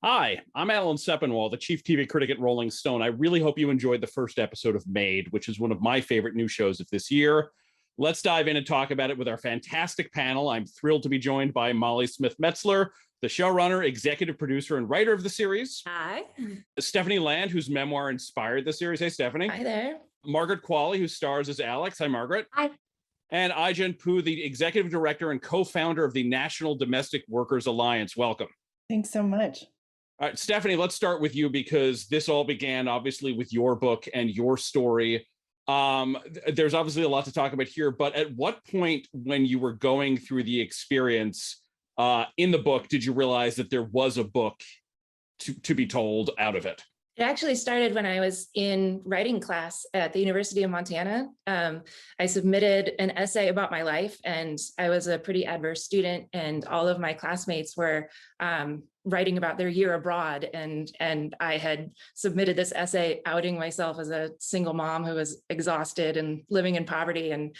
Hi, I'm Alan Sepinwall, the chief TV critic at Rolling Stone. I really hope you enjoyed the first episode of Maid, which is one of my favorite new shows of this year. Let's dive in and talk about it with our fantastic panel. I'm thrilled to be joined by Molly Smith Metzler, the showrunner, executive producer, and writer of the series. Hi. Stephanie Land, whose memoir inspired the series. Hey, Stephanie. Hi there. Margaret Qualley, who stars as Alex. Hi, Margaret. Hi. And Ai-jen Poo, the executive director and co-founder of the National Domestic Workers Alliance. Welcome. Thanks so much. All right, Stephanie, let's start with you because this all began obviously with your book and your story. There's obviously a lot to talk about here, but at what point when you were going through the experience in the book did you realize that there was a book to be told out of it? It actually started when I was in writing class at the University of Montana. I submitted an essay about my life, and I was a pretty adverse student, and all of my classmates were writing about their year abroad, and I had submitted this essay outing myself as a single mom who was exhausted and living in poverty. And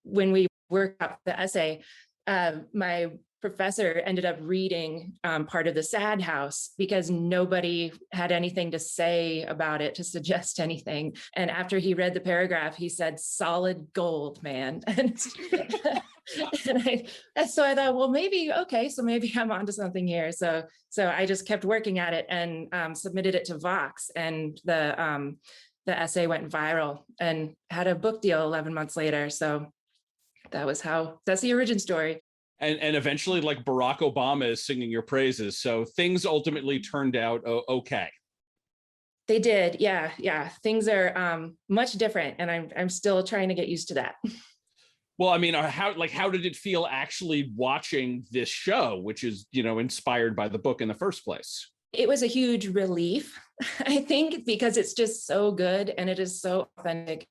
when we worked out the essay, my professor ended up reading part of the sad house because nobody had anything to say about it to suggest anything. And after he read the paragraph, he said, "Solid gold, man." And so I thought, well, maybe I'm onto something here. So I just kept working at it and submitted it to Vox, and the essay went viral and had a book deal 11 months later. So that's the origin story. And eventually, like, Barack Obama is singing your praises. So things ultimately turned out okay. They did. Yeah. Things are much different. And I'm still trying to get used to that. Well, I mean, how did it feel actually watching this show, which is, inspired by the book in the first place? It was a huge relief, I think, because it's just so good and it is so authentic.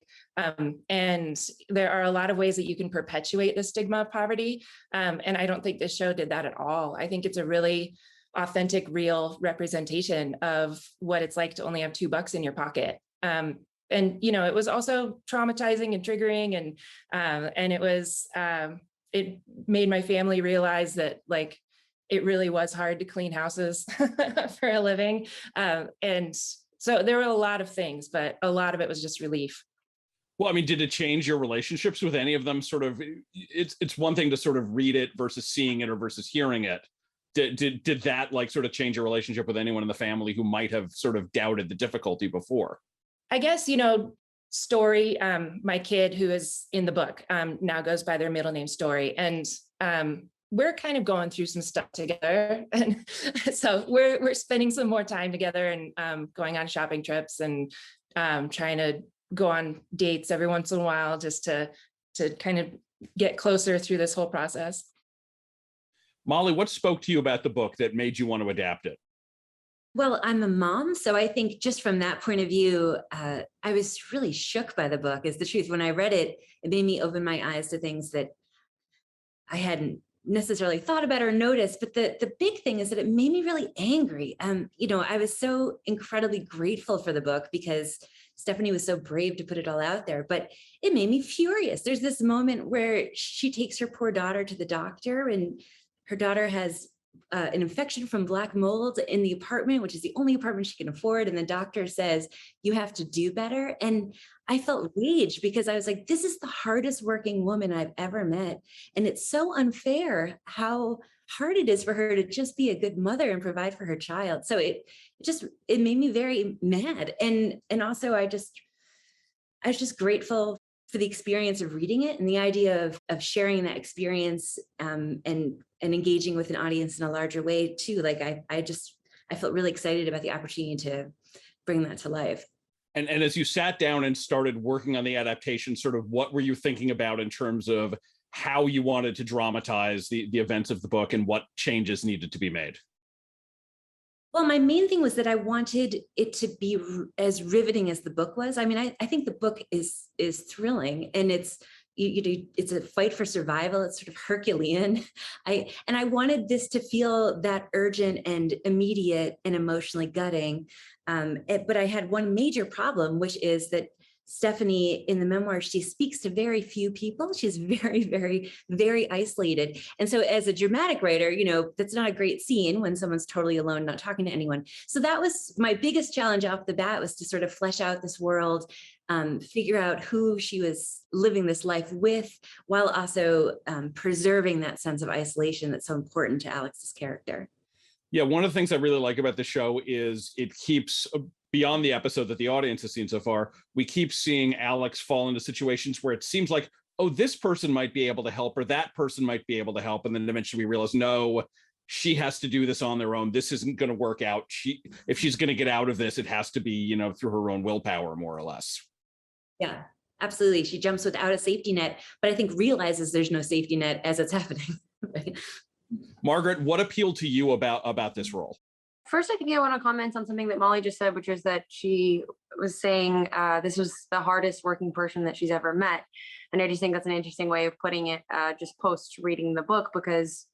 And there are a lot of ways that you can perpetuate the stigma of poverty. And I don't think this show did that at all. I think it's a really authentic, real representation of what it's like to only have $2 in your pocket. And, it was also traumatizing and triggering. And it made my family realize that, like, it really was hard to clean houses for a living. And so there were a lot of things, but a lot of it was just relief. Well, I mean, did it change your relationships with any of them? Sort of, it's one thing to sort of read it versus seeing it or versus hearing it. Did that, like, sort of change your relationship with anyone in the family who might have sort of doubted the difficulty before? I guess, Story, my kid who is in the book, now goes by their middle name Story. And we're kind of going through some stuff together. And so we're spending some more time together and going on shopping trips and trying to go on dates every once in a while just to kind of get closer through this whole process. Molly, what spoke to you about the book that made you want to adapt it? Well, I'm a mom, so I think just from that point of view, I was really shook by the book, is the truth. When I read it, it made me open my eyes to things that I hadn't necessarily thought about or noticed. But the big thing is that it made me really angry. I was so incredibly grateful for the book because Stephanie was so brave to put it all out there, but it made me furious. There's this moment where she takes her poor daughter to the doctor, and her daughter has an infection from black mold in the apartment, which is the only apartment she can afford. And the doctor says, "You have to do better." And I felt rage because I was like, this is the hardest working woman I've ever met. And it's so unfair how hard it is for her to just be a good mother and provide for her child. So it made me very mad. And also I was just grateful for the experience of reading it and the idea of sharing that experience and engaging with an audience in a larger way too. Like I felt really excited about the opportunity to bring that to life. And as you sat down and started working on the adaptation, sort of what were you thinking about in terms of how you wanted to dramatize the events of the book and what changes needed to be made? Well, my main thing was that I wanted it to be as riveting as the book was. I mean, I think the book is thrilling, and it's a fight for survival. It's sort of Herculean. I wanted this to feel that urgent and immediate and emotionally gutting. But I had one major problem, which is that Stephanie, in the memoir, she speaks to very few people. She's very, very, very isolated. And so as a dramatic writer, that's not a great scene when someone's totally alone, not talking to anyone. So that was my biggest challenge off the bat, was to sort of flesh out this world, figure out who she was living this life with, while also preserving that sense of isolation that's so important to Alex's character. Yeah, one of the things I really like about the show is it keeps, beyond the episode that the audience has seen so far, we keep seeing Alex fall into situations where it seems like, oh, this person might be able to help, or that person might be able to help. And then eventually we realize, no, she has to do this on their own. This isn't going to work out. If she's going to get out of this, it has to be, through her own willpower, more or less. Yeah, absolutely. She jumps without a safety net, but I think realizes there's no safety net as it's happening. Right? Margaret, what appealed to you about this role? First, I think I want to comment on something that Molly just said, which is that she was saying this was the hardest working person that she's ever met. And I just think that's an interesting way of putting it, just post reading the book, because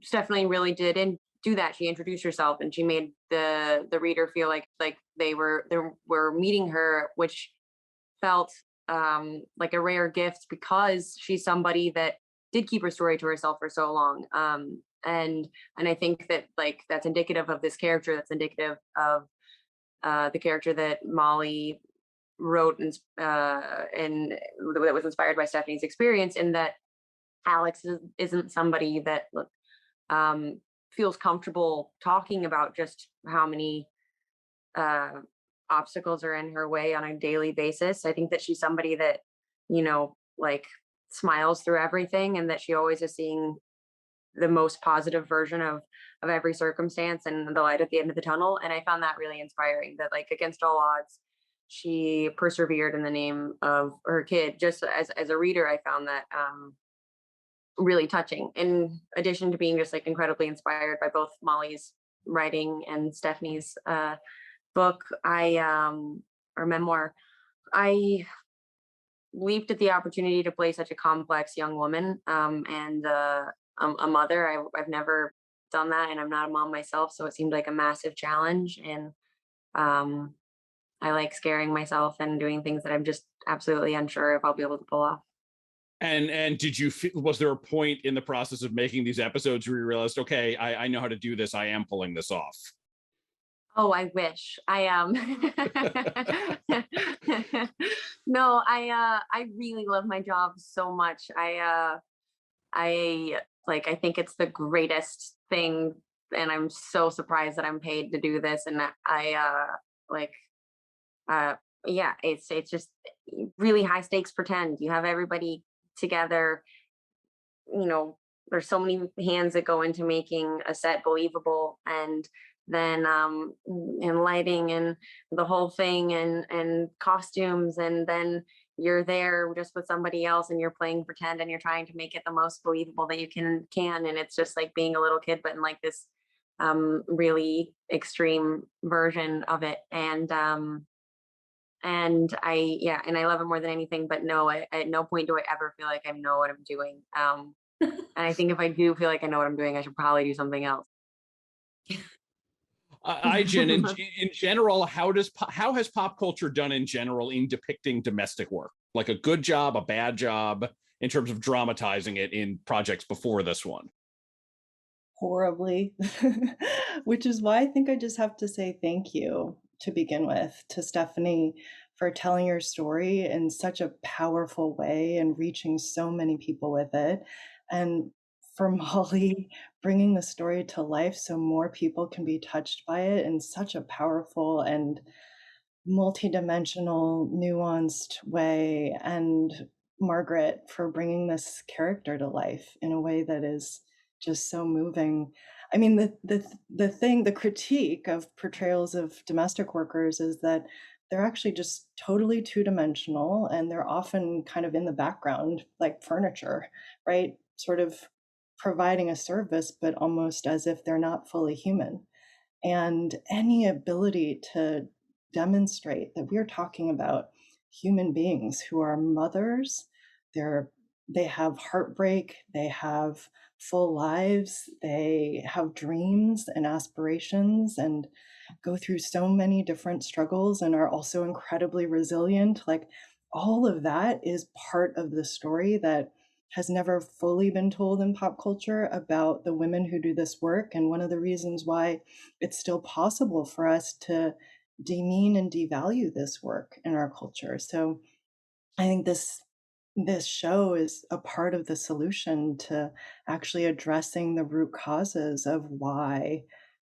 Stephanie really did do that. She introduced herself and she made the reader feel like they were meeting her, which felt like a rare gift, because she's somebody that did keep her story to herself for so long. And I think that that's indicative of this character. That's indicative of the character that Molly wrote and that was inspired by Stephanie's experience, in that Alex isn't somebody that feels comfortable talking about just how many obstacles are in her way on a daily basis. I think that she's somebody that, smiles through everything, and that she always is seeing the most positive version of every circumstance and the light at the end of the tunnel. And I found that really inspiring, that against all odds, she persevered in the name of her kid. Just as a reader, I found that really touching, in addition to being just incredibly inspired by both Molly's writing and Stephanie's book, or memoir. I leaped at the opportunity to play such a complex young woman, and a mother. I've never done that, and I'm not a mom myself, so it seemed like a massive challenge. And I like scaring myself and doing things that I'm just absolutely unsure if I'll be able to pull off. And did you was there a point in the process of making these episodes where you realized, okay, I know how to do this, I am pulling this off? Oh, I wish I No, I really love my job so much. I think it's the greatest thing, and I'm so surprised that I'm paid to do this. And yeah, it's just really high stakes pretend. You have everybody together. There's so many hands that go into making a set believable, and then and lighting and the whole thing, and costumes, and then you're there just with somebody else and you're playing pretend and you're trying to make it the most believable that you can. And it's just like being a little kid, but in this really extreme version of it. And I love it more than anything, but no, at no point do I ever feel like I know what I'm doing. And I think if I do feel like I know what I'm doing, I should probably do something else. Jen, in general, how has pop culture done in general in depicting domestic work? Like a good job, a bad job, in terms of dramatizing it in projects before this one? Horribly, which is why I think I just have to say thank you to begin with to Stephanie for telling your story in such a powerful way and reaching so many people with it, and for Molly bringing the story to life so more people can be touched by it in such a powerful and multidimensional, nuanced way, and Margaret for bringing this character to life in a way that is just so moving. I mean, the critique of portrayals of domestic workers is that they're actually just totally two-dimensional, and they're often kind of in the background, like furniture, right? Sort of providing a service, but almost as if they're not fully human. And any ability to demonstrate that we're talking about human beings who are mothers, they have heartbreak, they have full lives. They have dreams and aspirations and go through so many different struggles and are also incredibly resilient. Like, all of that is part of the story that has never fully been told in pop culture about the women who do this work. And one of the reasons why it's still possible for us to demean and devalue this work in our culture. So I think this show is a part of the solution to actually addressing the root causes of why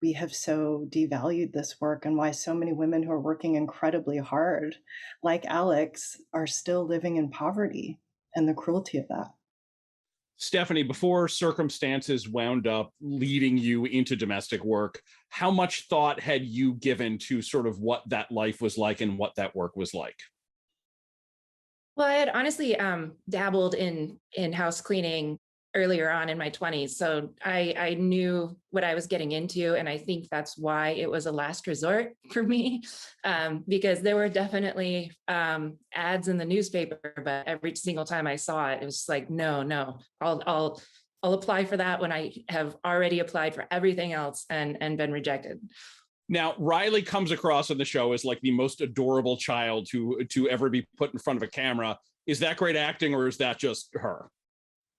we have so devalued this work and why so many women who are working incredibly hard, like Alex, are still living in poverty and the cruelty of that. Stephanie, before circumstances wound up leading you into domestic work, how much thought had you given to sort of what that life was like and what that work was like? Well, I had honestly dabbled in house cleaning earlier on in my 20s. So I knew what I was getting into. And I think that's why it was a last resort for me, because there were definitely ads in the newspaper, but every single time I saw it, it was like, no, I'll apply for that when I have already applied for everything else and been rejected. Now, Riley comes across on the show as like the most adorable child to ever be put in front of a camera. Is that great acting, or is that just her?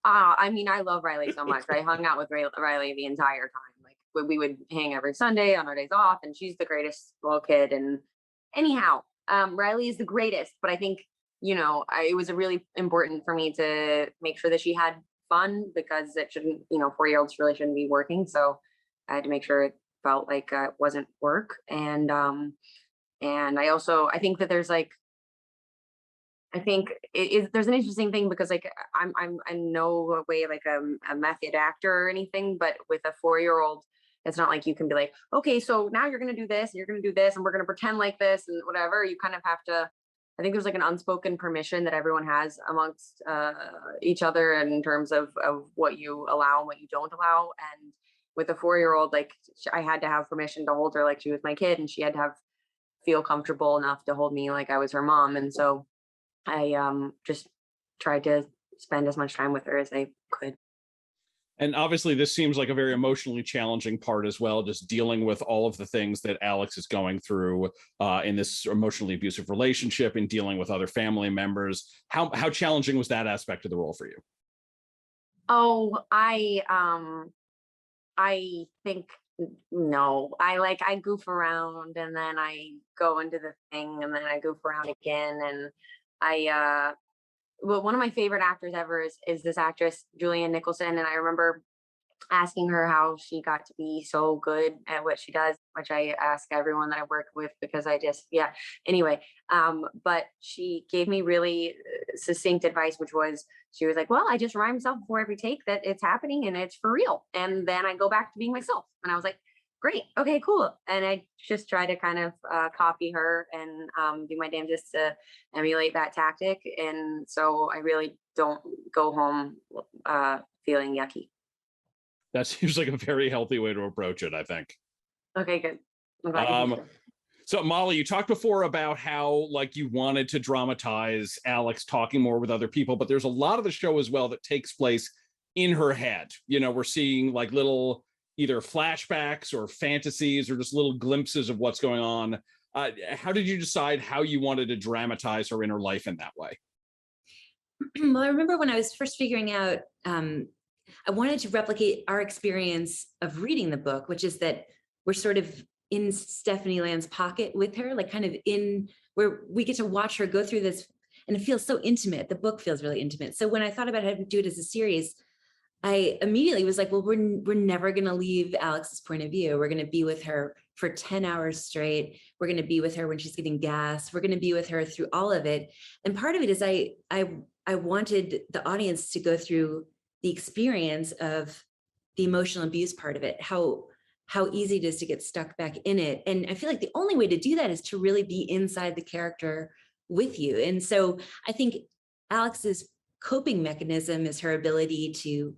I mean, I love Riley so much. I hung out with Riley the entire time. Like, we would hang every Sunday on our days off, and she's the greatest little kid. And anyhow, Riley is the greatest. But I think, it was really important for me to make sure that she had fun, because it shouldn't, 4-year-olds really shouldn't be working. So I had to make sure it felt like it wasn't work. And I think that there's like, there's an interesting thing, because like I'm in no way like a method actor or anything, but with a 4-year-old, it's not like you can be like, okay, so now you're going to do this and you're going to do this and we're going to pretend like this and whatever. You kind of have to, I think there's like an unspoken permission that everyone has amongst each other in terms of what you allow and what you don't allow. And with a 4-year-old, like, I had to have permission to hold her like she was my kid, and she had to feel comfortable enough to hold me like I was her mom. And so I just tried to spend as much time with her as I could. And obviously this seems like a very emotionally challenging part as well, just dealing with all of the things that Alex is going through in this emotionally abusive relationship and dealing with other family members. How challenging was that aspect of the role for you? Oh, I think no. I goof around, and then I go into the thing, and then I goof around again. And well, one of my favorite actors ever is this actress, Julianne Nicholson. And I remember asking her how she got to be so good at what she does, which I ask everyone that I work with, because anyway. But she gave me really succinct advice, which was, she was like, well, I just remind myself before every take that it's happening and it's for real. And then I go back to being myself. And I was like, great. Okay, cool. And I just try to kind of copy her and do my damnedest to emulate that tactic. And so I really don't go home feeling yucky. That seems like a very healthy way to approach it, I think. Okay, good. I'm glad so Molly, you talked before about how like you wanted to dramatize Alex talking more with other people, but there's a lot of the show as well that takes place in her head. We're seeing like little either flashbacks or fantasies or just little glimpses of what's going on. How did you decide how you wanted to dramatize her inner life in that way? Well, I remember when I was first figuring out, I wanted to replicate our experience of reading the book, which is that we're sort of in Stephanie Land's pocket with her, like kind of in where we get to watch her go through this, and it feels so intimate. The book feels really intimate. So when I thought about how to do it as a series, I immediately was like, well, we're never going to leave Alex's point of view. We're going to be with her for 10 hours straight. We're going to be with her when she's getting gas. We're going to be with her through all of it. And part of it is I wanted the audience to go through the experience of the emotional abuse part of it, how easy it is to get stuck back in it. And I feel like the only way to do that is to really be inside the character with you. And so I think Alex's coping mechanism is her ability to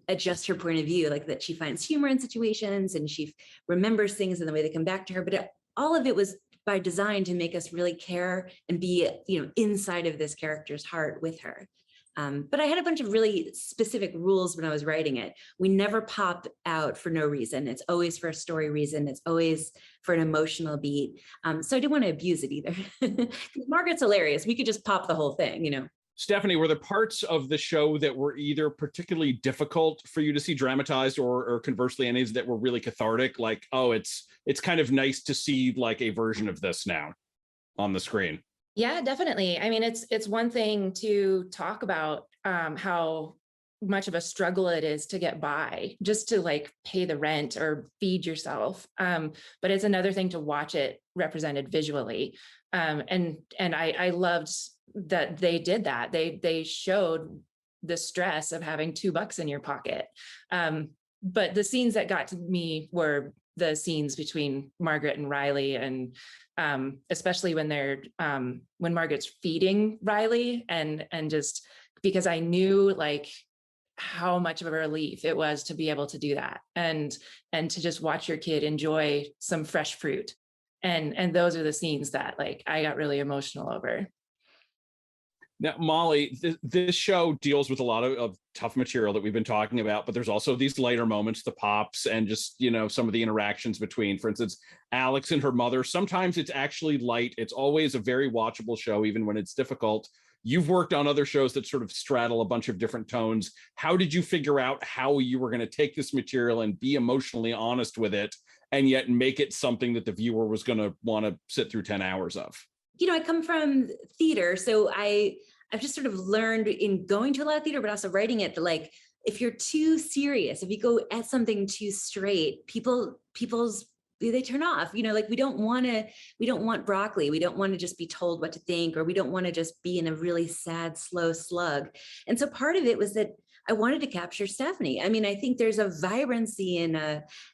adjust her point of view, like that she finds humor in situations and she remembers things in the way they come back to her. But all of it was by design to make us really care and be, inside of this character's heart with her. But I had a bunch of really specific rules when I was writing it. We never pop out for no reason. It's always for a story reason. It's always for an emotional beat. So I didn't want to abuse it either. Margaret's hilarious. We could just pop the whole thing, you know. Stephanie, were there parts of the show that were either particularly difficult for you to see dramatized, or conversely, any that were really cathartic? Like, oh, it's kind of nice to see like a version of this now on the screen. Yeah, definitely. I mean, it's one thing to talk about how much of a struggle it is to get by, just to like pay the rent or feed yourself. But it's another thing to watch it represented visually. And I loved that they did that. They showed the stress of having $2 in your pocket. But the scenes that got to me were the scenes between Margaret and Riley, and especially when when Margaret's feeding Riley, and just because I knew like how much of a relief it was to be able to do that, and to just watch your kid enjoy some fresh fruit. And those are the scenes that like I got really emotional over. Now, Molly, this show deals with a lot of tough material that we've been talking about, but there's also these lighter moments, the pops, and just, you know, some of the interactions between, for instance, Alex and her mother. Sometimes it's actually light. It's always a very watchable show, even when it's difficult. You've worked on other shows that sort of straddle a bunch of different tones. How did you figure out how you were going to take this material and be emotionally honest with it, and yet make it something that the viewer was going to want to sit through 10 hours of? You know, I come from theater, so I've just sort of learned in going to a lot of theater, but also writing it, that like, if you're too serious, if you go at something too straight, they turn off, you know, like we don't want broccoli. We don't want to just be told what to think, or we don't want to just be in a really sad, slow slug. And so part of it was that I wanted to capture Stephanie. I mean, I think there's a vibrancy in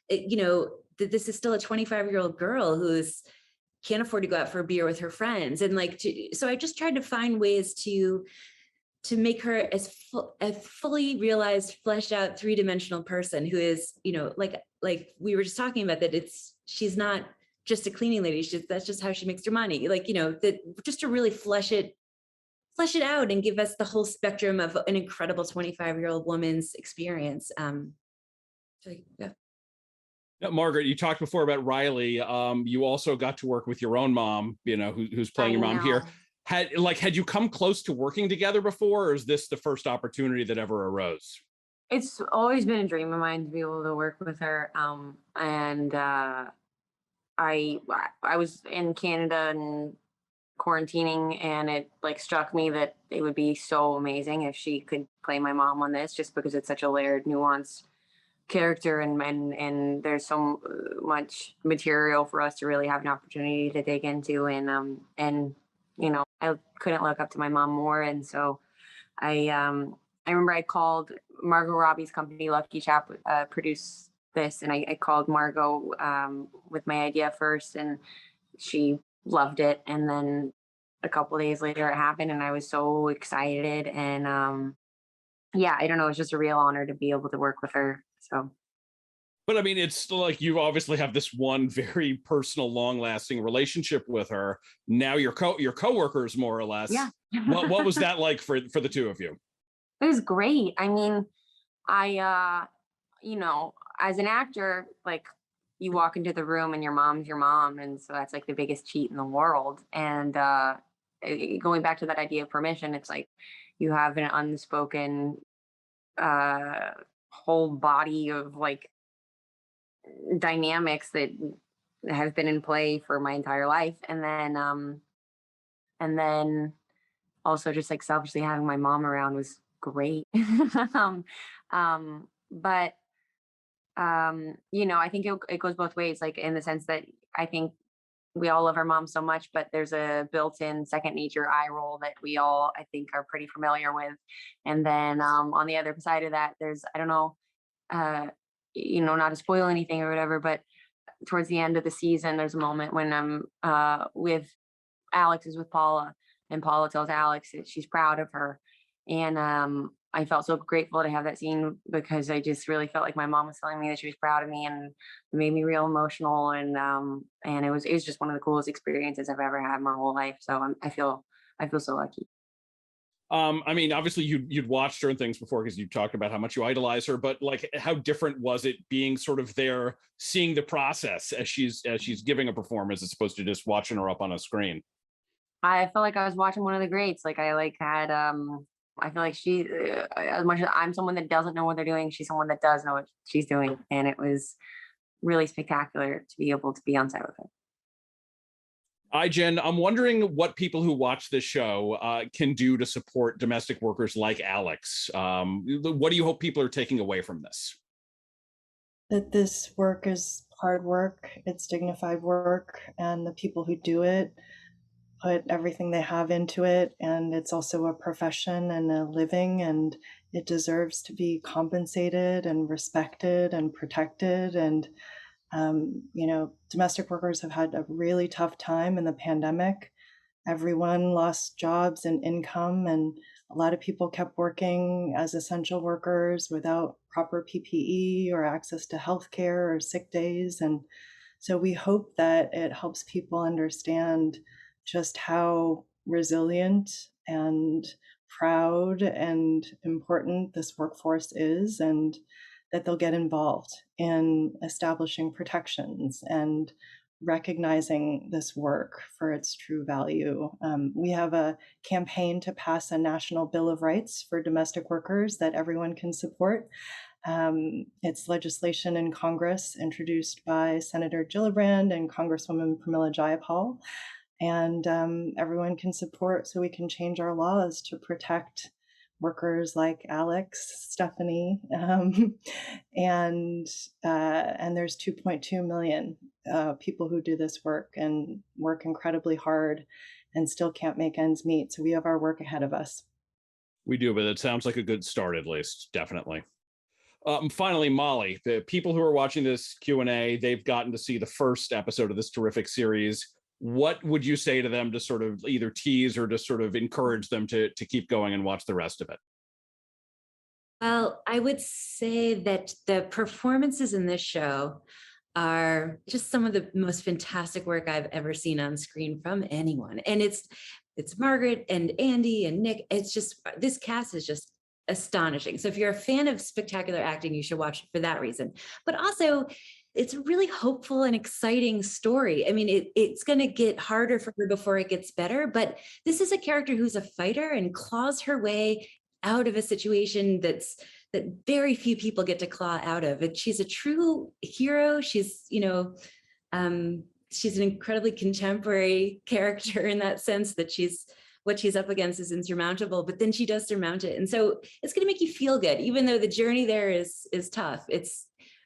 you know, that this is still a 25-year-old girl who's can't afford to go out for a beer with her friends. And like, so I just tried to find ways to make her as fully realized, fleshed out, three-dimensional person who is, you know, like we were just talking about, that she's not just a cleaning lady. That's just how she makes her money. Like, you know, that just to really flesh it out and give us the whole spectrum of an incredible 25-year-old woman's experience. So, yeah. Now, Margaret, you talked before about Riley. You also got to work with your own mom, you know, who's playing your mom here. Had you come close to working together before, or is this the first opportunity that ever arose? It's always been a dream of mine to be able to work with her. I was in Canada and quarantining, and it like struck me that it would be so amazing if she could play my mom on this, just because it's such a layered, nuanced character, and there's so much material for us to really have an opportunity to dig into, and you know, I couldn't look up to my mom more. And so I remember I called Margot Robbie's company, Lucky Chap, produce this, and I called Margot with my idea first, and she loved it. And then a couple of days later it happened, and I was so excited. And yeah, I don't know, it's just a real honor to be able to work with her. So, but I mean, it's still like you obviously have this one very personal, long-lasting relationship with her. Now your coworkers, more or less. yeah. What was that like for the two of you? It was great. I mean, you know, as an actor, like, you walk into the room and your mom's your mom, and so that's like the biggest cheat in the world. And going back to that idea of permission, it's like you have an unspoken whole body of like dynamics that has been in play for my entire life. And then also just like selfishly having my mom around was great. But you know, I think it goes both ways, like in the sense that I think we all love our mom so much, but there's a built-in second nature eye roll that we all, I think, are pretty familiar with. And then on the other side of that, there's, I don't know, you know, not to spoil anything or whatever, but towards the end of the season, there's a moment when I'm with Alex is with Paula, and Paula tells Alex that she's proud of her. And I felt so grateful to have that scene, because I just really felt like my mom was telling me that she was proud of me, and it made me real emotional. And it was just one of the coolest experiences I've ever had in my whole life. So I feel so lucky. I mean, obviously you'd watched her and things before because you talked about how much you idolize her, but like, how different was it being sort of there, seeing the process as she's giving a performance as opposed to just watching her up on a screen? I felt like I was watching one of the greats. Like I like had I feel like she as much as I'm someone that doesn't know what they're doing, she's someone that does know what she's doing. And it was really spectacular to be able to be on set with her. Hi, Jen. I'm wondering what people who watch this show can do to support domestic workers like Alex. What do you hope people are taking away from this? That this work is hard work, it's dignified work, and the people who do it put everything they have into it, and it's also a profession and a living, and it deserves to be compensated and respected and protected. And domestic workers have had a really tough time in the pandemic. Everyone lost jobs and income, and a lot of people kept working as essential workers without proper PPE or access to healthcare or sick days. And so we hope that it helps people understand just how resilient and proud and important this workforce is, and that they'll get involved in establishing protections and recognizing this work for its true value. We have a campaign to pass a national Bill of Rights for domestic workers that everyone can support. It's legislation in Congress introduced by Senator Gillibrand and Congresswoman Pramila Jayapal. And everyone can support so we can change our laws to protect workers like Alex, Stephanie, and there's 2.2 million people who do this work and work incredibly hard and still can't make ends meet. So we have our work ahead of us. We do, but it sounds like a good start, at least, definitely. Finally, Molly, the people who are watching this Q&A, they've gotten to see the first episode of this terrific series. What would you say to them to sort of either tease or to sort of encourage them to keep going and watch the rest of it? Well, I would say that the performances in this show are just some of the most fantastic work I've ever seen on screen from anyone. And it's Margaret and Andy and Nick. It's just, this cast is just astonishing. So if you're a fan of spectacular acting, you should watch it for that reason. But also, it's a really hopeful and exciting story. I mean, it's going to get harder for her before it gets better, but this is a character who's a fighter and claws her way out of a situation that very few people get to claw out of. And she's a true hero. She's an incredibly contemporary character in that sense, that what she's up against is insurmountable, but then she does surmount it. And so it's going to make you feel good, even though the journey there is tough.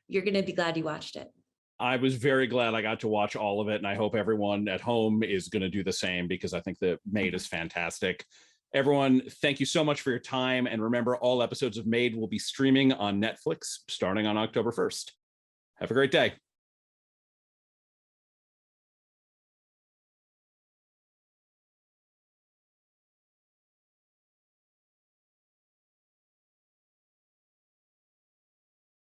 You're going to be glad you watched it. I was very glad I got to watch all of it, and I hope everyone at home is going to do the same, because I think the Maid is fantastic. Everyone, thank you so much for your time. And remember, all episodes of Maid will be streaming on Netflix starting on October 1st. Have a great day.